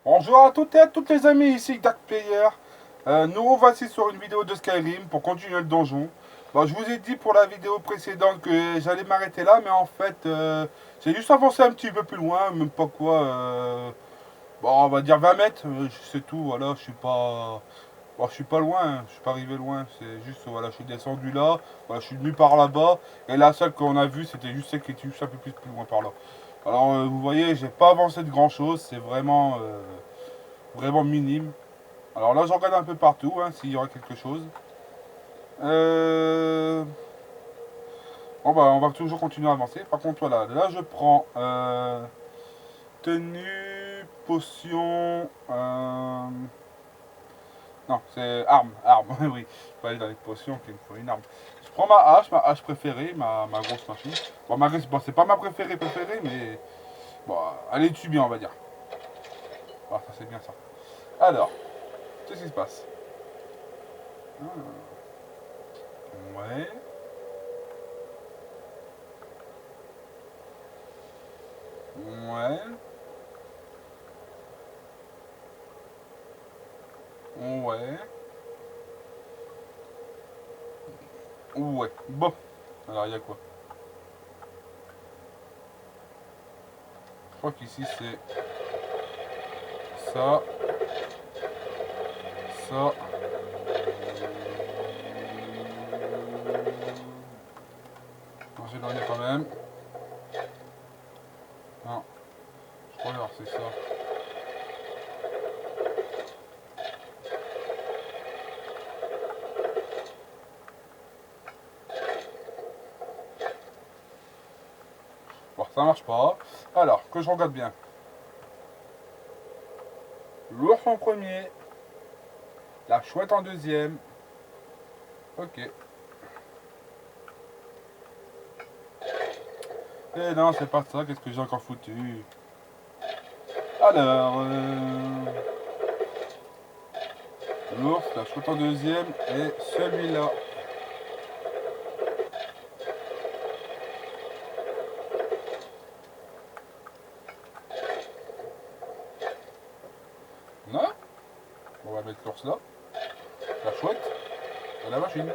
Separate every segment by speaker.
Speaker 1: Bonjour à toutes et à toutes les amis, ici Dark Player. Nous revoici sur une vidéo de Skyrim pour continuer le donjon. Bon, je vous ai dit pour la vidéo précédente que j'allais m'arrêter là, mais en fait, j'ai juste avancé un petit peu plus loin, même pas quoi. Bon, on va dire 20 mètres, c'est tout, voilà, je suis pas loin, hein, je suis pas arrivé loin, c'est juste, voilà, je suis descendu là, voilà, je suis venu par là-bas, et la seule qu'on a vue, c'était juste celle qui était juste un peu plus loin par là. Alors, vous voyez, j'ai pas avancé de grand chose, c'est vraiment minime. Alors là, je regarde un peu partout, hein, s'il y aura quelque chose. Euh... Bon, bah, on va toujours continuer à avancer. Par contre, voilà, là, je prends tenue, potion. Non, c'est arme, arme, oui. Je peux aller dans les potions, qu'il me faut une arme. Je prends ma hache préférée, ma grosse machine. Bon, bon, c'est pas ma préférée, mais bon, elle est dessus bien, on va dire. Ah, ça c'est bien ça. Alors, qu'est-ce qui se passe? Ah, ouais, ouais, ouais. Ouais. Bon. Alors, il y a quoi? Je crois qu'ici, c'est ça, ça. Non, j'ai éloigné quand même. Non, je crois alors c'est ça. Bon, ça marche pas. Alors, que je regarde bien. L'ours en premier. La chouette en deuxième. Ok. Eh non, c'est pas ça. Qu'est-ce que j'ai encore foutu? Alors, l'ours, la chouette en deuxième et celui-là. Non? On va mettre l'ours là. La chouette et la machine.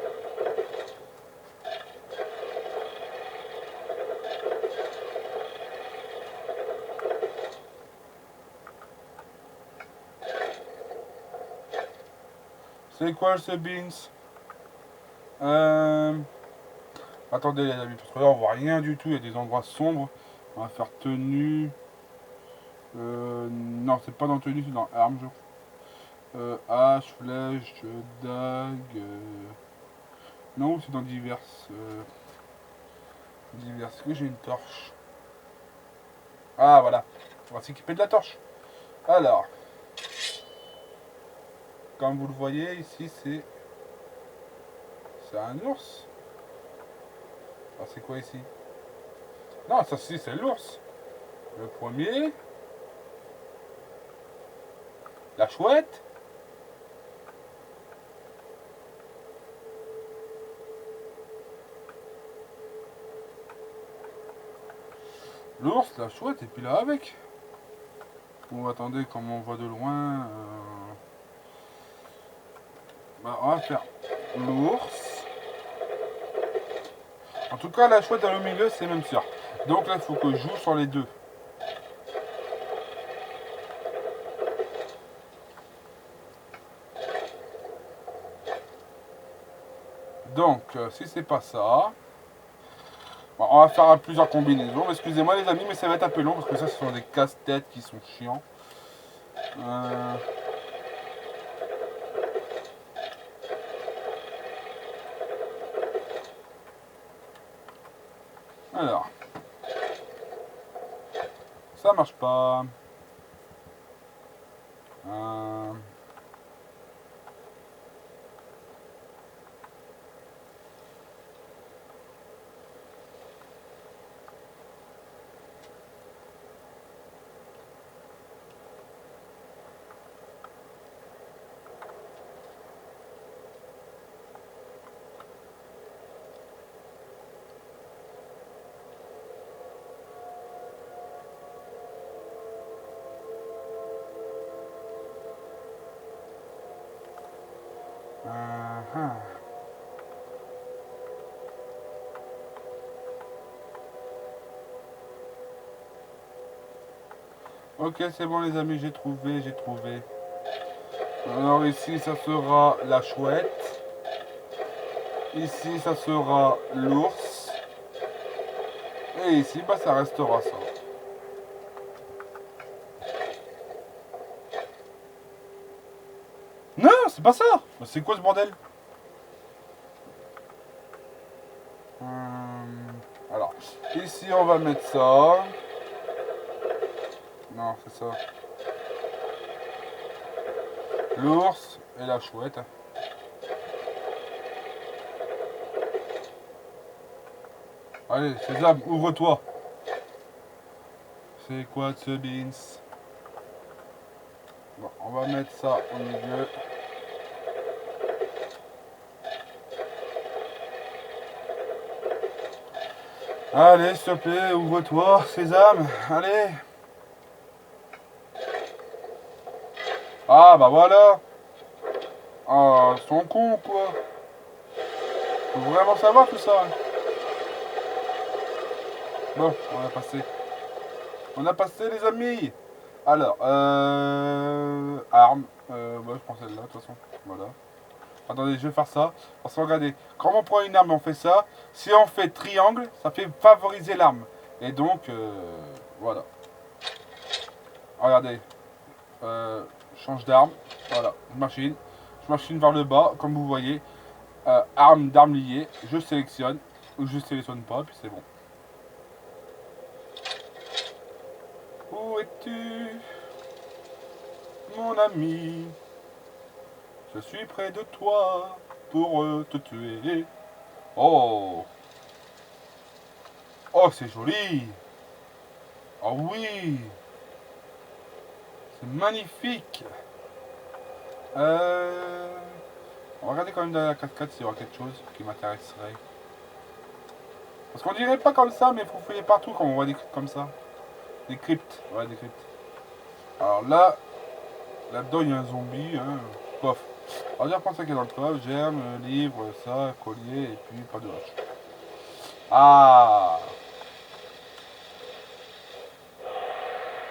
Speaker 1: C'est quoi ce beans? Euh... Attendez les amis, parce que là on voit rien du tout, il y a des endroits sombres. On va faire tenue. Non, c'est pas dans tenue, c'est dans armes, je crois. Hache, flèche, dague. Non, c'est dans diverses. Diverses. Est-ce que j'ai une torche? Ah, voilà. On va s'équiper de la torche. Alors, comme vous le voyez, ici c'est. C'est un ours. Ah, c'est quoi ici? Non, ça c'est l'ours. Le premier. La chouette. L'ours, la chouette, et puis là avec. Bon, attendez, comme on voit de loin. Bah, on va faire l'ours. En tout cas, la chouette dans le milieu, c'est même sûr. Donc là, il faut que je joue sur les deux. Donc, si c'est pas ça, bon, on va faire plusieurs combinaisons. Excusez-moi les amis, mais ça va être un peu long parce que ça, ce sont des casse-têtes qui sont chiants. Euh, alors, ça marche pas. Euh, Uh-huh. Ok, c'est bon les amis, j'ai trouvé, j'ai trouvé. Alors ici, ça sera la chouette. Ici, ça sera l'ours. Et ici, bah, ça restera ça. Non, c'est pas ça. C'est quoi ce bordel? Alors, ici, on va mettre ça. Non, c'est ça. L'ours et la chouette. Allez, Sésame, ouvre-toi. C'est quoi ce beans? Bon, on va mettre ça au milieu. Allez, s'il te plaît, ouvre-toi, Sésame. Allez. Ah, bah voilà. Ah, ils sont cons, quoi. Faut vraiment savoir tout ça. Bon, on a passé. On a passé, les amis. Alors, arme. Ouais, je prends celle-là, de toute façon. Voilà. Attendez, je vais faire ça. Parce que regardez, quand on prend une arme, on fait ça. Si on fait triangle, ça fait favoriser l'arme. Et donc, voilà. Regardez. Change d'arme. Voilà, je machine. Je machine vers le bas, comme vous voyez. D'arme liée. Je sélectionne. Ou je sélectionne pas, puis c'est bon. Où es-tu, mon ami? Je suis près de toi pour te tuer. Oh, oh, c'est joli. Oh oui, c'est magnifique. On va regarder quand même dans la 4x4 s'il y aura quelque chose qui m'intéresserait. Parce qu'on dirait pas comme ça, mais il faut fouiller partout quand on voit des cryptes comme ça. Des cryptes, ouais, des cryptes. Alors là, là-dedans il y a un zombie, hein. Pof. On va dire prendre ça qui est dans le coffre, germe, livre, ça, collier, et puis pas de hache. Ah,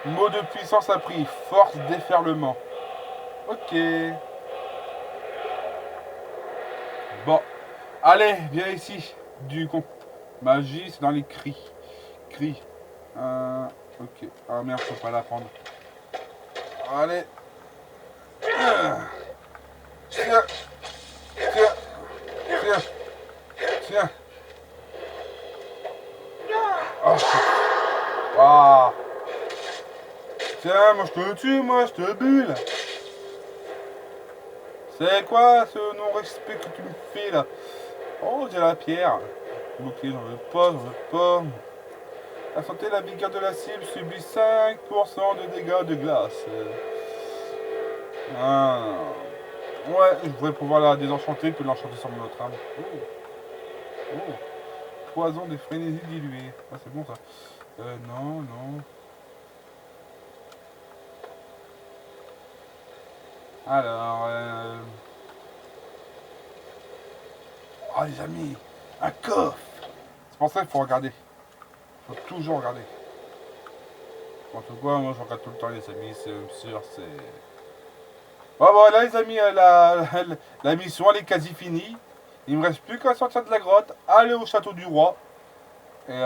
Speaker 1: mot de puissance appris, force déferlement. Ok. Bon. Allez, viens ici. Du con. Magie, c'est dans les cris. Cris. Ok. Ah merde, je peux pas la prendre. Allez. Tiens. Tiens. Tiens. Tiens. Oh, ah. Tiens, moi je te tue, moi je te bulle. C'est quoi ce non-respect que tu me fais là? Oh, j'ai la pierre. Ok, j'en veux pas, j'en veux pas. La santé, la vigueur de la cible subit 5% de dégâts de glace. Ah. Ouais, je pourrais pouvoir la désenchanter puis l'enchanter sur mon autre arme. Oh. Oh. Poison des frénésies diluées. Ah, c'est bon ça. Non, non. Alors, oh les amis, un coffre. C'est pour ça qu'il faut regarder. Il faut toujours regarder. En tout cas, moi je regarde tout le temps les amis, c'est sûr, c'est... Bon voilà les amis, la mission elle est quasi finie. Il me reste plus qu'à sortir de la grotte, aller au château du roi. Et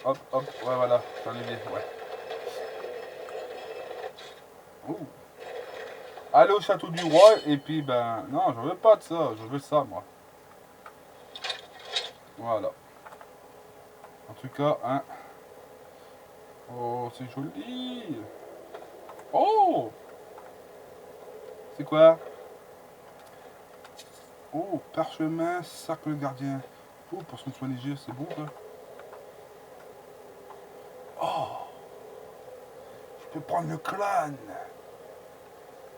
Speaker 1: hop, hop, ouais voilà, j'en ai bien, ouais. Ouh. Aller au château du roi et puis ben... Non, j'en veux pas de ça, je veux ça moi. Voilà. En tout cas, hein. Oh, c'est joli. Oh, c'est quoi? Oh, parchemin, cercle gardien. Oh, pour se soigner léger, c'est bon ça. Oh, je peux prendre le clan.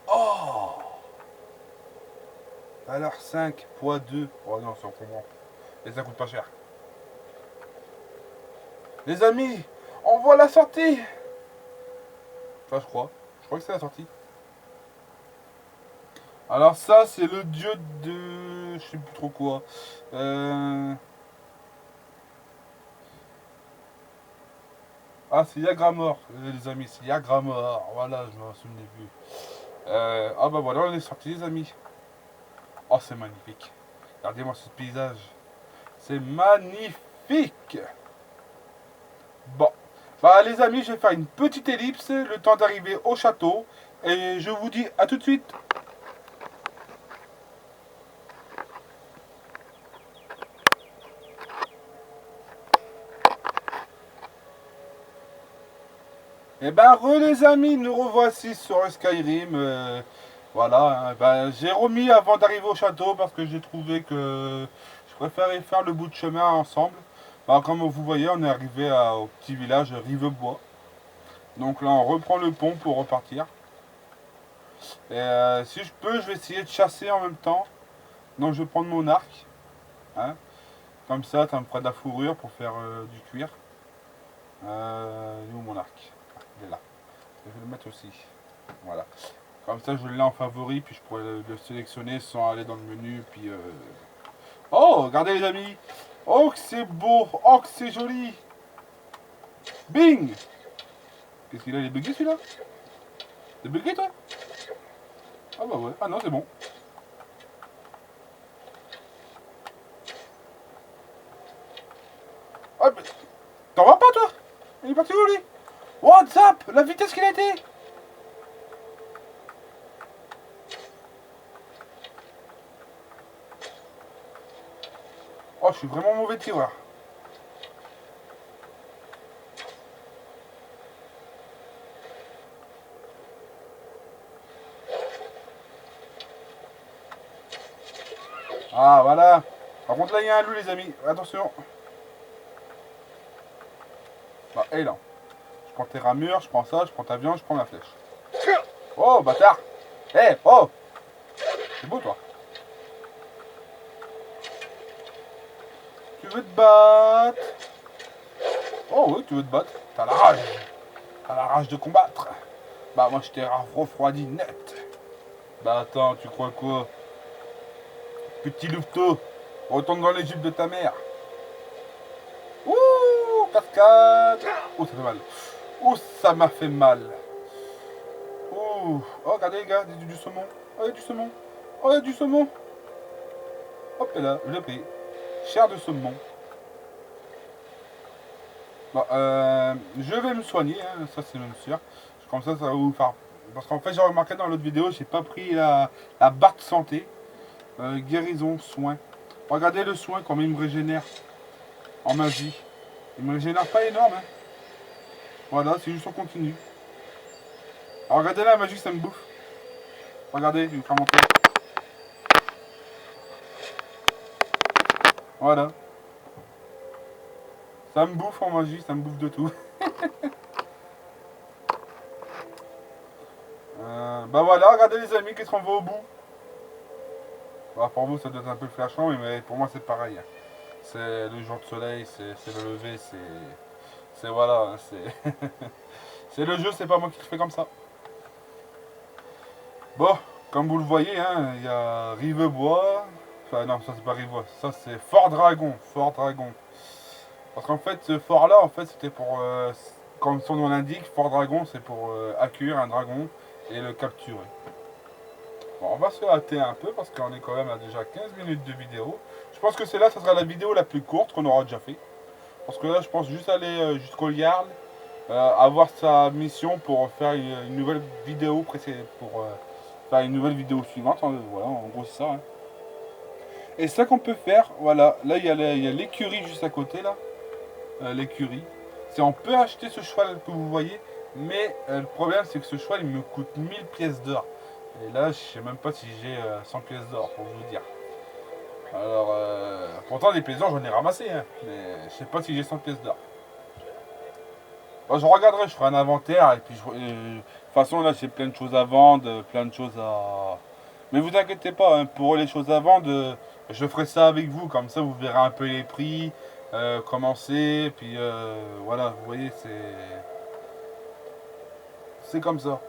Speaker 1: Oh, alors 5, poids 2. Oh non, c'est encombrant. Et ça coûte pas cher. Les amis, on voit la sortie. Enfin, je crois. Je crois que c'est la sortie. Alors ça, c'est le dieu de... Je sais plus trop quoi. Ah, c'est Yagramor, les amis, c'est Yagramor. Voilà, je me souvenais plus. Ah bah voilà, on est sorti les amis. Oh, c'est magnifique. Regardez-moi ce paysage. C'est magnifique. Bon. Bah les amis, je vais faire une petite ellipse, le temps d'arriver au château. Et je vous dis à tout de suite. Et ben les amis, nous revoici sur Skyrim. Voilà, hein. Ben, j'ai remis avant d'arriver au château parce que j'ai trouvé que je préférais faire le bout de chemin ensemble. Ben, comme vous voyez, on est arrivé au petit village Rivebois. Donc là, on reprend le pont pour repartir. Et si je peux, je vais essayer de chasser en même temps. Donc je vais prendre mon arc. Hein. Comme ça me fera de la fourrure pour faire du cuir. Il est où mon arc? Il est là. Je vais le mettre aussi. Voilà. Comme ça, je l'ai en favori, puis je pourrais le sélectionner sans aller dans le menu. Puis oh, regardez les amis. Oh, que c'est beau. Oh, que c'est joli. Bing. Qu'est-ce qu'il a? Il est bugué celui-là? T'es bugué toi? Ah bah ouais. Ah non, c'est bon. Ah, mais... T'en vas pas toi? Il est parti où lui? What's up? La vitesse qu'il a été. Oh, je suis vraiment mauvais tireur. Ah, voilà. Par contre, là, il y a un loup, les amis. Attention. Bah, hé là. Je prends tes ramures, je prends ça, je prends ta viande, je prends la flèche. Oh, bâtard. Hé, oh. C'est beau, toi. Tu veux te battre? Oh, oui, tu veux te battre. T'as la rage. T'as la rage de combattre. Bah, moi, je t'ai refroidi net. Bah, attends, tu crois quoi? Petit louveteau. Retourne dans l'Égypte de ta mère. Ouh, cascade. Oh, ça fait mal. Oh, ça m'a fait mal. Oh, regardez les gars, du saumon. Oh, il y a du saumon. Oh, il y a du saumon. Hop là, je l'ai pris. Chair de saumon. Bon, je vais me soigner, hein, ça c'est même sûr. Comme ça va vous faire... Parce qu'en fait, j'ai remarqué dans l'autre vidéo, j'ai pas pris la barre de santé. Guérison, soin. Regardez le soin, comme il me régénère en magie. Il me régénère pas énorme, hein. Voilà, c'est juste on continue. Alors regardez la magie, ça me bouffe. Regardez, je vais vous faire monter. Voilà. Ça me bouffe en magie, ça me bouffe de tout. Bah voilà, regardez les amis, qu'est-ce qu'on va au bout. Bah, pour vous, ça doit être un peu flashant, mais pour moi, c'est pareil. C'est le jour de soleil, c'est le lever, c'est voilà, c'est c'est le jeu, c'est pas moi qui le fais comme ça. Bon, comme vous le voyez, hein, il y a Rivebois. Enfin non, ça c'est pas Rivebois, ça c'est Fort Dragon, Fort Dragon. Parce qu'en fait, ce fort là, en fait, c'était pour, comme son nom l'indique, Fort Dragon, c'est pour accueillir un dragon et le capturer. Bon, on va se hâter un peu parce qu'on est quand même à déjà 15 minutes de vidéo. Je pense que celle-là, ça sera la vidéo la plus courte qu'on aura déjà fait. Parce que là, je pense juste aller jusqu'au Jarl, avoir sa mission pour faire une nouvelle vidéo pour faire une nouvelle vidéo suivante. Hein, voilà, en gros, c'est ça. Hein. Et ça qu'on peut faire, voilà, là, il y a l'écurie juste à côté, là. L'écurie. C'est on peut acheter ce cheval que vous voyez, mais le problème, c'est que ce cheval, il me coûte 1000 pièces d'or. Et là, je sais même pas si j'ai 100 pièces d'or, pour vous dire. Alors, pourtant, des pièces d'or, j'en ai ramassé, hein, mais je sais pas si j'ai 100 pièces d'or. Bon, je regarderai, je ferai un inventaire, et puis, de toute façon, là, j'ai plein de choses à vendre, plein de choses à... Mais vous inquiétez pas, hein, pour les choses à vendre, je ferai ça avec vous, comme ça, vous verrez un peu les prix, comment c'est, puis voilà, vous voyez, c'est comme ça.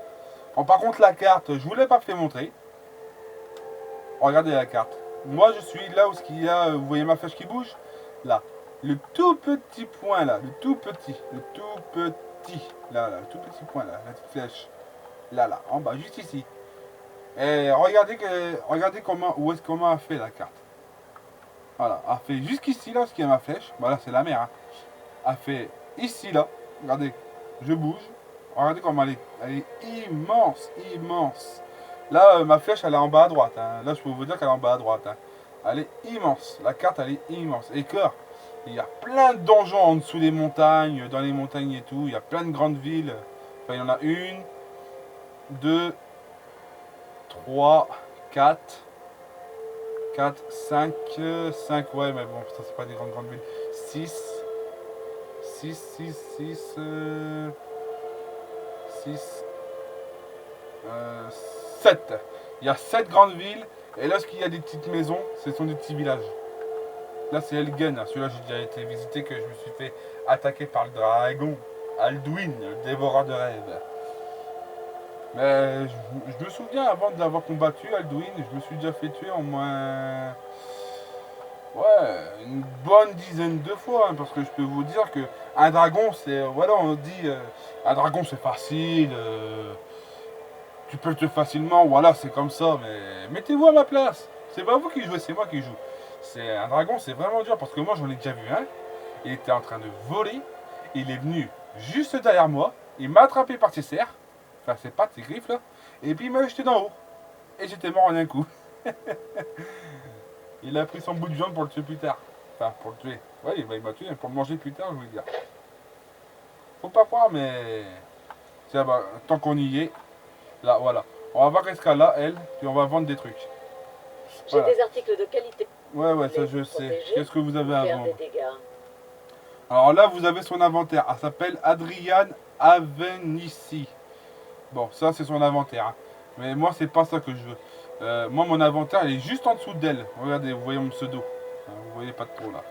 Speaker 1: Bon, par contre, la carte, je vous l'ai pas fait montrer. Regardez la carte. Moi, je suis là où il y a, vous voyez ma flèche qui bouge? Là. Le tout petit point là, le tout petit, là, le tout petit point là, la petite flèche. Là, en bas, juste ici. Et regardez comment, comment a fait la carte. Voilà, a fait jusqu'ici là, ce qui est ma flèche. Voilà, c'est la mer. Hein. A fait ici là, regardez, je bouge. Regardez comment elle est immense, immense. Là, ma flèche, elle est en bas à droite. Hein. Là, je peux vous dire qu'elle est en bas à droite. Hein. Elle est immense. La carte, elle est immense. Et cœur, il y a plein de donjons en dessous des montagnes, dans les montagnes et tout. Il y a plein de grandes villes. Enfin, il y en a une, deux, trois, quatre, 5, 5, ouais, mais bon, ça, c'est pas des grandes villes. 6, 7. Il y a 7 grandes villes. Et là, ce qu'il y a des petites maisons, ce sont des petits villages. Là, c'est Elgen. Celui-là, j'ai déjà été visité, que je me suis fait attaquer par le dragon. Alduin, le dévoreur de rêves. Mais je me souviens, avant de l'avoir combattu, Alduin, je me suis déjà fait tuer au moins... Ouais, une bonne dizaine de fois, hein, parce que je peux vous dire que un dragon, c'est... Voilà, on dit, un dragon, c'est facile, tu peux le tuer facilement, voilà, c'est comme ça, mais mettez-vous à ma place. C'est pas vous qui jouez, c'est moi qui joue. C'est un dragon, c'est vraiment dur, parce que moi, j'en ai déjà vu un, il était en train de voler, il est venu juste derrière moi, il m'a attrapé par ses serres, enfin ses pattes, ses griffes, là, et puis il m'a jeté d'en haut, et j'étais mort en un coup. Il a pris son bout de viande pour le tuer plus tard. Enfin, pour le tuer. Ouais, il m'a tué, pour le manger plus tard, je veux dire. Faut pas croire, mais... Tiens, bah, tant qu'on y est, là, voilà. On va voir Escala, elle, puis on va vendre des trucs.
Speaker 2: J'ai des articles de qualité.
Speaker 1: Ouais, ça je sais. Qu'est-ce que vous avez à vendre? Alors là, vous avez son inventaire. Elle s'appelle Adriane Avenici. Bon, ça, c'est son inventaire. Hein. Mais moi, c'est pas ça que je veux. Moi, mon inventaire, il est juste en dessous d'elle. Regardez, vous voyez mon pseudo. Vous voyez pas trop là.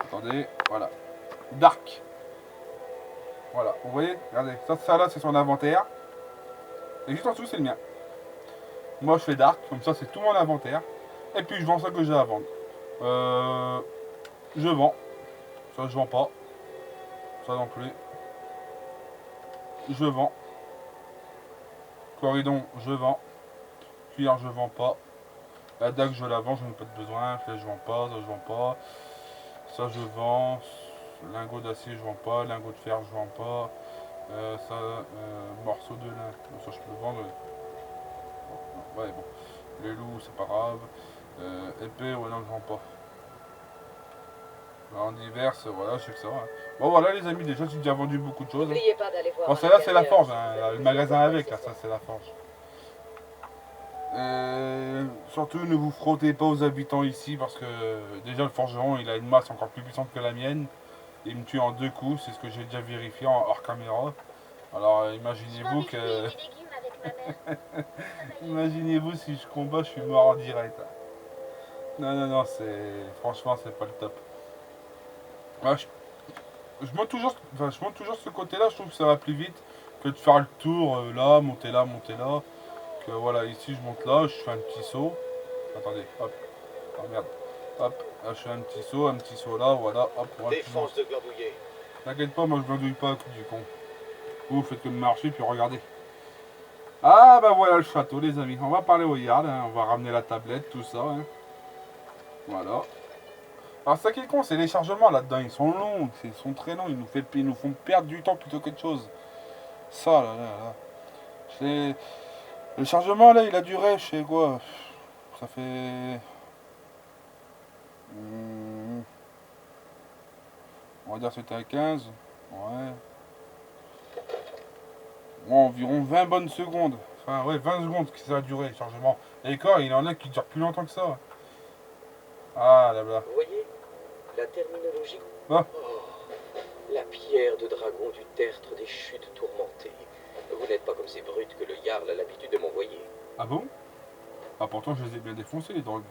Speaker 1: Attendez, voilà. Dark. Voilà, vous voyez, regardez. Ça là, c'est son inventaire. Et juste en dessous, c'est le mien. Moi, je fais Dark. Comme ça, c'est tout mon inventaire. Et puis, je vends ça que j'ai à vendre. Je vends. Ça, je vends pas. Ça non plus. Je vends. Corridon, je vends. Cuillère, je vends pas. La dague, je la vends, j'en ai pas de besoin. Flèche, je vends pas. Ça, je vends pas. Ça, je vends. Lingot d'acier, je vends pas. Lingot de fer, je vends pas. Morceau de lin, ça, je peux le vendre. Ouais, bon. Les loups, c'est pas grave. Épée, ouais, non, je vends pas. En divers, voilà, je sais que ça va. Hein. Bon, voilà, les amis, déjà, j'ai déjà vendu beaucoup de choses.
Speaker 2: N'oubliez pas d'aller voir.
Speaker 1: Bon, celle-là, c'est la forge. Hein. Le magasin avec, là, ça, c'est la forge. Surtout ne vous frottez pas aux habitants ici parce que déjà le forgeron il a une masse encore plus puissante que la mienne. Il me tue en 2 coups, c'est ce que j'ai déjà vérifié hors caméra. Alors imaginez-vous que... Imaginez-vous si je combat, je suis mort en direct. Non, c'est... Franchement c'est pas le top. Ouais, je monte toujours, ce côté-là, je trouve que ça va plus vite que de faire le tour là, monter là, monter là. Que voilà, ici je monte là, je fais un petit saut. Attendez, hop. Oh merde. Hop, là je fais un petit saut là, voilà, hop.
Speaker 3: Défense de glandouiller.
Speaker 1: T'inquiète pas, moi je glandouille pas, du con. Vous faites que de marcher, puis regardez. Ah bah voilà le château les amis. On va parler au yard, hein. On va ramener la tablette, tout ça. Hein. Voilà. Alors ça qui est con, c'est les chargements là-dedans, ils sont longs, ils sont très longs, ils nous font perdre du temps plutôt qu'autre chose. Ça là. C'est... Le chargement là il a duré, je sais quoi, ça fait... on va dire que c'était à 15, ouais. Bon, environ 20 bonnes secondes, enfin ouais 20 secondes que ça a duré le chargement. Et corps il en a qui durent plus longtemps que ça. Ah là là.
Speaker 3: Vous voyez la terminologie.
Speaker 1: Ah.
Speaker 3: Oh, la pierre de dragon du tertre des chutes tourmentées. Vous n'êtes pas comme ces brutes que le Jarl a l'habitude de m'envoyer.
Speaker 1: Ah bon? Ah pourtant je les ai bien défoncés les drogues.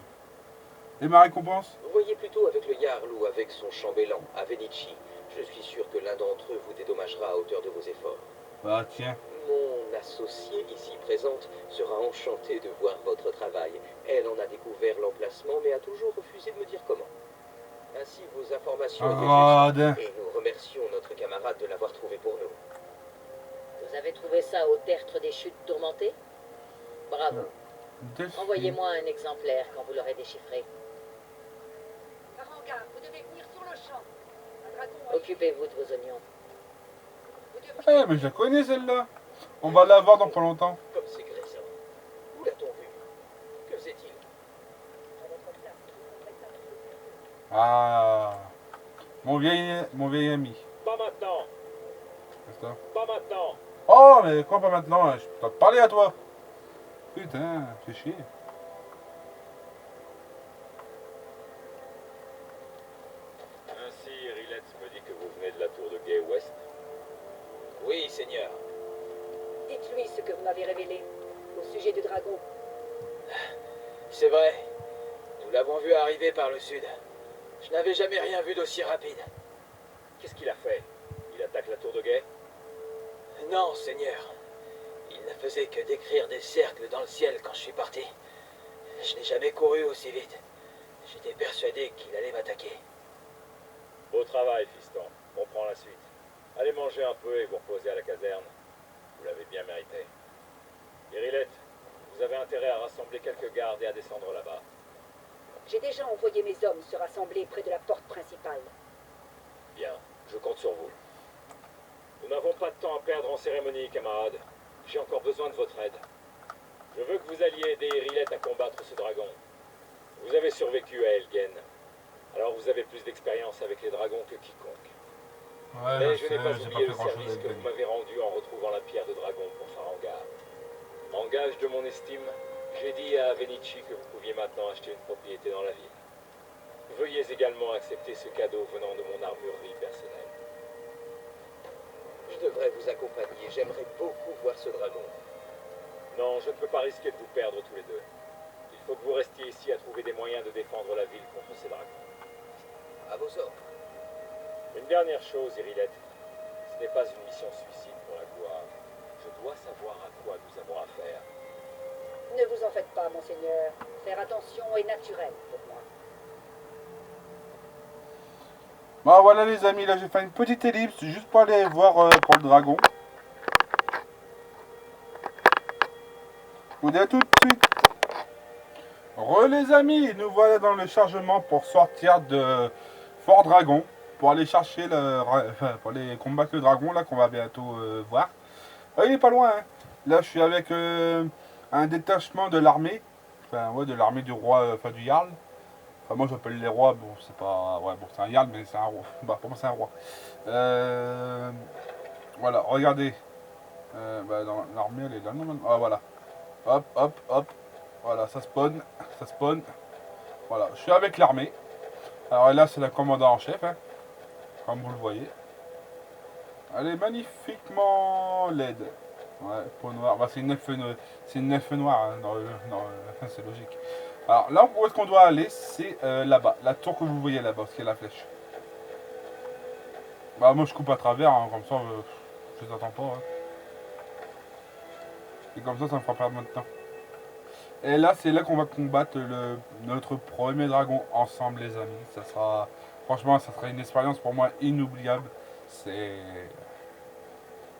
Speaker 1: Et ma récompense?
Speaker 3: Vous voyez plutôt avec le Jarl ou avec son chambellan, Avenici. Je suis sûr que l'un d'entre eux vous dédommagera à hauteur de vos efforts.
Speaker 1: Bah tiens.
Speaker 3: mon associée ici présente sera enchantée de voir votre travail. Elle en a découvert l'emplacement, mais a toujours refusé de me dire comment. Ainsi, vos informations étaient
Speaker 1: Rade.
Speaker 3: justes, et nous remercions notre camarade de l'avoir trouvé pour nous.
Speaker 2: Vous avez trouvé ça au tertre des chutes tourmentées? Bravo. Envoyez-moi un exemplaire quand vous l'aurez déchiffré.
Speaker 4: Taranga, vous devez venir sur le champ. Un dragon
Speaker 2: Occupez-vous de vos oignons.
Speaker 1: Eh, mais je la connais celle-là. On va la voir dans pas longtemps.
Speaker 3: Comme c'est gréssant. Où l'a-t-on vu? Que faisait-il?
Speaker 1: Ah, mon vieil ami.
Speaker 5: Pas maintenant,
Speaker 1: C'est ça.
Speaker 5: pas maintenant.
Speaker 1: Oh, mais quoi pas maintenant? Je peux te parler à toi. Putain, fais chier.
Speaker 5: Ainsi, Rilette me dit que vous venez de la tour de Gay West.
Speaker 3: Oui, Seigneur.
Speaker 4: Dites-lui ce que vous m'avez révélé au sujet du dragon.
Speaker 3: C'est vrai. Nous l'avons vu arriver par le sud. Je n'avais jamais rien vu d'aussi rapide.
Speaker 5: Qu'est-ce qu'il a fait? Il attaque la tour de Gay?
Speaker 3: Non, Seigneur. Il ne faisait que décrire des cercles dans le ciel quand je suis parti. Je n'ai jamais couru aussi vite. J'étais persuadé qu'il allait m'attaquer.
Speaker 5: Beau travail, fiston. On prend la suite. Allez manger un peu et vous reposer à la caserne. Vous l'avez bien mérité. Et Rilette, vous avez intérêt à rassembler quelques gardes et à descendre là-bas.
Speaker 4: J'ai déjà envoyé mes hommes se rassembler près de la porte principale.
Speaker 5: Bien, je compte sur vous. Nous n'avons pas de temps à perdre en cérémonie, camarades. J'ai encore besoin de votre aide. Je veux que vous alliez aider Rilette à combattre ce dragon. Vous avez survécu à Elgen. Alors vous avez plus d'expérience avec les dragons que quiconque.
Speaker 1: Ouais,
Speaker 5: Mais je n'ai pas
Speaker 1: j'ai
Speaker 5: oublié le
Speaker 1: grand-chose
Speaker 5: service
Speaker 1: à
Speaker 5: que
Speaker 1: te
Speaker 5: vous
Speaker 1: dire.
Speaker 5: m'avez rendu en retrouvant la pierre de dragon pour Farangar. En gage de mon estime, j'ai dit à Venici que vous pouviez maintenant acheter une propriété dans la ville. Veuillez également accepter ce cadeau venant de mon armurerie personnelle.
Speaker 3: Je devrais vous accompagner. J'aimerais beaucoup voir ce dragon.
Speaker 5: Non, je ne peux pas risquer de vous perdre tous les deux. Il faut que vous restiez ici à trouver des moyens de défendre la ville contre ces dragons.
Speaker 3: À vos ordres.
Speaker 5: Une dernière chose, Irilette. Ce n'est pas une mission suicide pour la gloire. Je dois savoir à quoi nous avons affaire.
Speaker 4: Ne vous en faites pas, monseigneur. Faire attention est naturel pour moi.
Speaker 1: Bon voilà les amis, là j'ai fait une petite ellipse juste pour aller voir pour le dragon. Vous dis à tout de suite. Les amis, nous voilà dans le chargement pour sortir de Fort Dragon. Pour aller chercher pour aller combattre le dragon là qu'on va bientôt voir. Ah, il est pas loin hein. Là je suis avec un détachement de l'armée. Enfin ouais, de l'armée du roi, enfin du Jarl. Enfin, moi j'appelle les rois, bon c'est pas. Ouais bon c'est un Jarl mais c'est un roi. Bah pour moi c'est un roi. Voilà, regardez. Dans l'armée elle est là normalement. Ah voilà. Hop, hop, hop. Voilà, ça spawn. Ça spawn. Voilà, je suis avec l'armée. Alors là c'est la commandant en chef, hein, comme vous le voyez. Elle est magnifiquement laide. Ouais, peau noire. Bah, c'est une elfe noire, hein, c'est logique. Alors là où est-ce qu'on doit aller, c'est là-bas, la tour que vous voyez là-bas, parce qu'il y a la flèche. Bah moi je coupe à travers, hein, comme ça je les attends pas. Hein. Et comme ça me fera perdre mon temps. Et là c'est là qu'on va combattre notre premier dragon ensemble les amis. Ça sera, franchement ça sera une expérience pour moi inoubliable. C'est...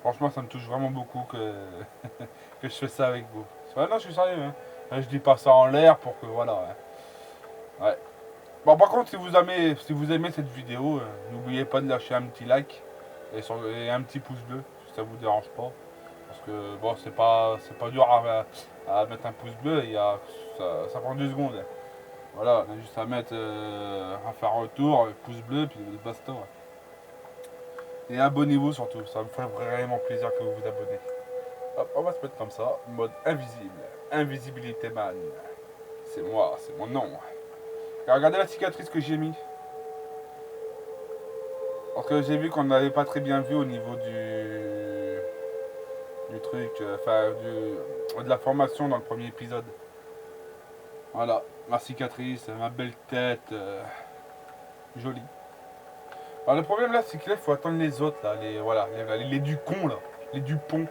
Speaker 1: Franchement ça me touche vraiment beaucoup que, que je fais ça avec vous. Ouais, non je suis sérieux hein. Je dis pas ça en l'air pour que voilà. Ouais. Bon par contre si vous aimez cette vidéo, n'oubliez pas de lâcher un petit like et un petit pouce bleu si ça vous dérange pas. Parce que bon c'est pas dur à mettre un pouce bleu, ça prend 2 secondes. Voilà, on a juste à mettre à faire un retour, pouce bleu puis basta. Et abonnez-vous surtout, ça me ferait vraiment plaisir que vous vous abonnez. Hop, on va se mettre comme ça, mode invisible. Invisibilité man. C'est moi, c'est mon nom. Et regardez la cicatrice que j'ai mis. Parce que j'ai vu qu'on n'avait pas très bien vu au niveau du truc, de la formation dans le premier épisode. Voilà, ma cicatrice, ma belle tête, jolie. Alors le problème là, c'est que là, il faut attendre les autres là, les du con là, les du pont.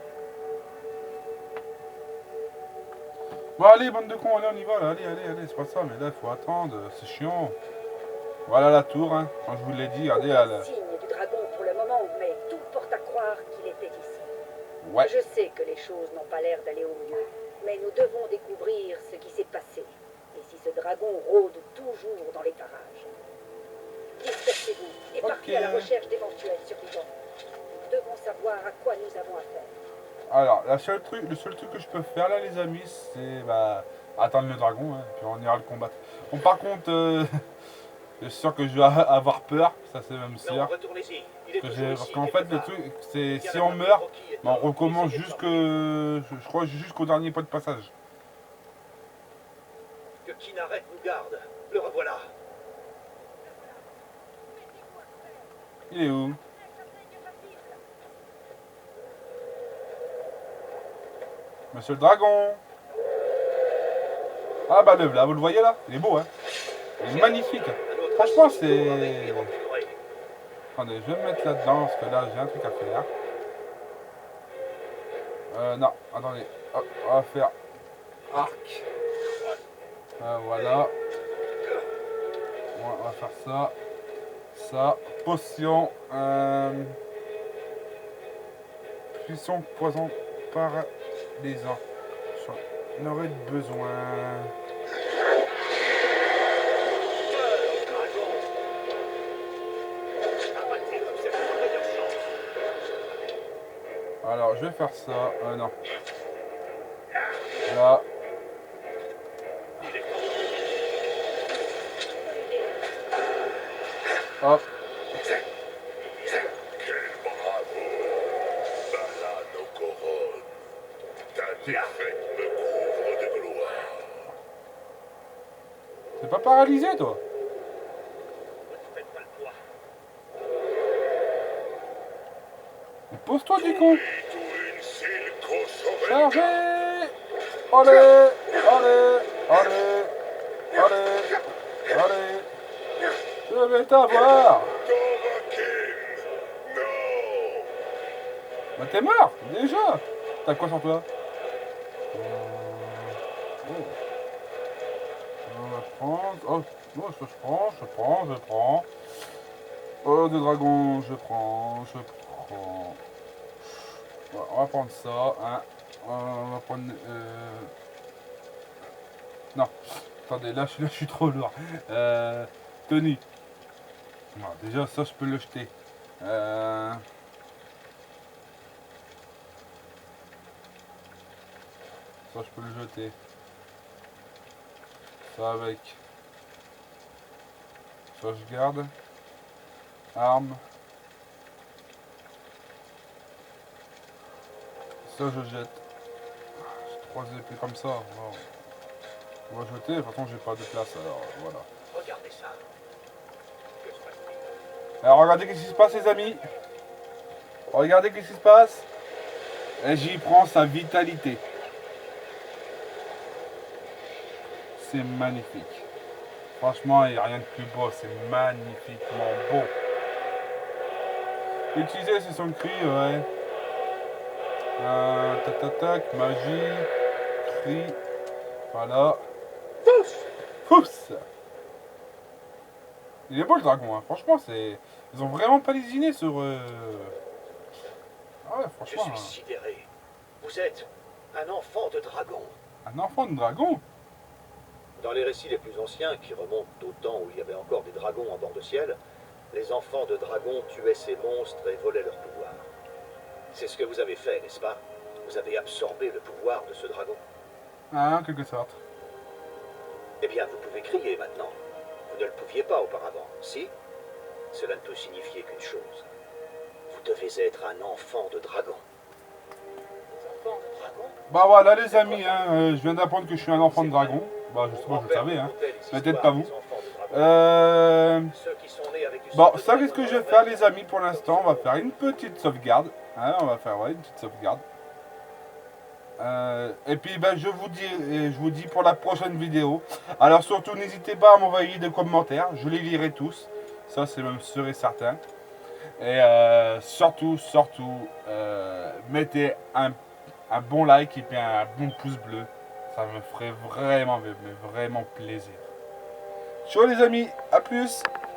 Speaker 1: Bon allez bande de cons, allez on y va là, allez, c'est pas ça, mais là il faut attendre, c'est chiant. Voilà la tour, hein, quand je vous l'ai dit, regardez là.
Speaker 4: Signe du dragon pour le moment, mais tout porte à croire qu'il était ici.
Speaker 1: Ouais.
Speaker 4: Je sais que les choses n'ont pas l'air d'aller au mieux, mais nous devons découvrir ce qui s'est passé. Et si ce dragon rôde toujours dans les parages. Dispersez-vous et partez à la recherche d'éventuels survivants. Nous devons savoir à quoi nous avons affaire.
Speaker 1: Alors, le seul truc que je peux faire là, les amis, c'est attendre le dragon, hein, puis on ira le combattre. Bon, par contre, je suis sûr que je vais avoir peur, ça c'est même sûr. Parce qu'en fait, le truc, c'est si on meurt, on recommence je crois jusqu'au dernier point de passage.
Speaker 3: Que Kinnaret nous garde, le revoilà.
Speaker 1: Il est où? Monsieur le dragon. Ah bah le là, vous le voyez là? Il est beau, hein? Il est magnifique. Franchement, c'est... Attendez, je vais me mettre là-dedans, parce que là, j'ai un truc à faire. Non, attendez. Hop, on va faire arc. Voilà. On va faire ça. Ça. Potion. Puissant poison paralysant. J'en aurais besoin. Alors, je vais faire ça. Non. Là. Hop. T'es pas paralysé, toi? Pose-toi du con. Chargez. Allez. Je vais t'avoir. Bah t'es mort, déjà. T'as quoi sur toi? On va prendre... Oh, je prends. Oh, de dragon, je prends. Voilà, on va prendre ça, hein. On va prendre... Non, attendez, là je suis trop lourd. Tenue. Non, déjà, ça, je peux le jeter. Ça, je peux le jeter. Ça avec. Ça, je garde. Arme. Ça, je jette. J'ai 3 épées comme ça. Wow. On va jeter. De toute façon, j'ai pas de place, alors voilà.
Speaker 3: Regardez ça.
Speaker 1: Alors, regardez qu'est-ce qui se passe, les amis. Regardez qu'est-ce qui se passe. Et j'y prends sa vitalité. C'est magnifique. Franchement, il n'y a rien de plus beau. C'est magnifiquement beau. Utiliser, c'est son cri, ouais. Tac, magie, cri. Voilà. Fousse. Il est beau le dragon, hein. Franchement, c'est... Ils ont vraiment pas lésiné sur... Ah ouais, franchement...
Speaker 3: Je suis sidéré. Vous êtes un enfant de dragon.
Speaker 1: Un enfant de dragon?
Speaker 3: Dans les récits les plus anciens, qui remontent au temps où il y avait encore des dragons en bord de ciel, les enfants de dragons tuaient ces monstres et volaient leur pouvoir. C'est ce que vous avez fait, n'est-ce pas? Vous avez absorbé le pouvoir de ce dragon.
Speaker 1: Ah, en quelque sorte.
Speaker 3: Eh bien, vous pouvez crier maintenant. Vous ne le pouviez pas auparavant, si? Cela ne peut signifier qu'une chose. Vous devez être un enfant de dragon. Enfant de dragon?
Speaker 1: Bah voilà les amis, hein, je viens d'apprendre que je suis un enfant de dragon. Bah justement, je le savais, hein. Peut-être pas vous. Bon, ça qu'est-ce que je vais faire les amis pour l'instant? On va faire une petite sauvegarde. Hein, on va faire une petite sauvegarde. Et puis ben, je vous dis pour la prochaine vidéo. Alors surtout n'hésitez pas à m'envoyer des commentaires. Je les lirai tous. Ça c'est même sûr et certain. Et surtout, mettez un bon like et puis un bon pouce bleu. Ça me ferait vraiment, mais vraiment plaisir. Ciao les amis, à plus.